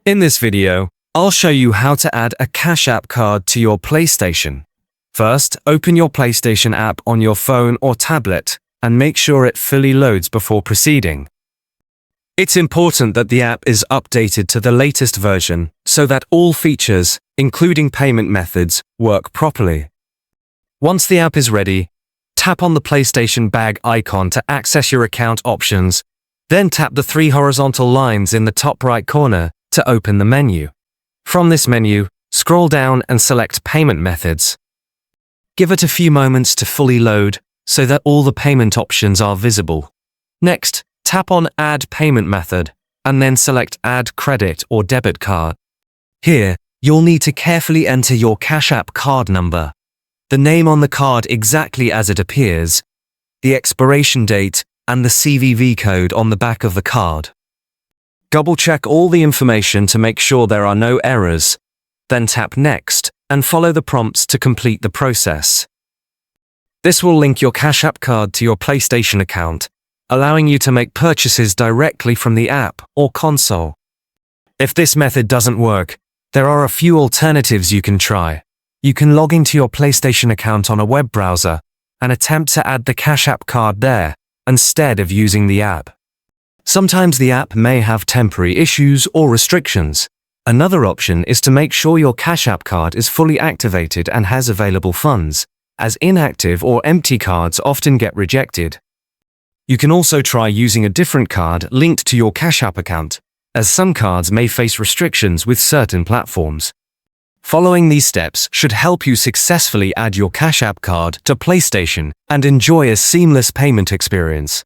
In this video, I'll show you how to add a Cash App card to your PlayStation. First, open your PlayStation app on your phone or tablet and make sure it fully loads before proceeding. It's important that the app is updated to the latest version so that all features, including payment methods, work properly. Once the app is ready, tap on the PlayStation bag icon to access your account options, then tap the three horizontal lines in the top right corner to open the menu. From this menu, scroll down and select Payment Methods. Give it a few moments to fully load so that all the payment options are visible. Next, tap on Add Payment Method and then select Add Credit or Debit Card. Here, you'll need to carefully enter your Cash App card number, the name on the card exactly as it appears, the expiration date, and the CVV code on the back of the card. Double-check all the information to make sure there are no errors, then tap Next and follow the prompts to complete the process. This will link your Cash App card to your PlayStation account, allowing you to make purchases directly from the app or console. If this method doesn't work, there are a few alternatives you can try. You can log into your PlayStation account on a web browser and attempt to add the Cash App card there instead of using the app. Sometimes the app may have temporary issues or restrictions. Another option is to make sure your Cash App card is fully activated and has available funds, as inactive or empty cards often get rejected. You can also try using a different card linked to your Cash App account, as some cards may face restrictions with certain platforms. Following these steps should help you successfully add your Cash App card to PlayStation and enjoy a seamless payment experience.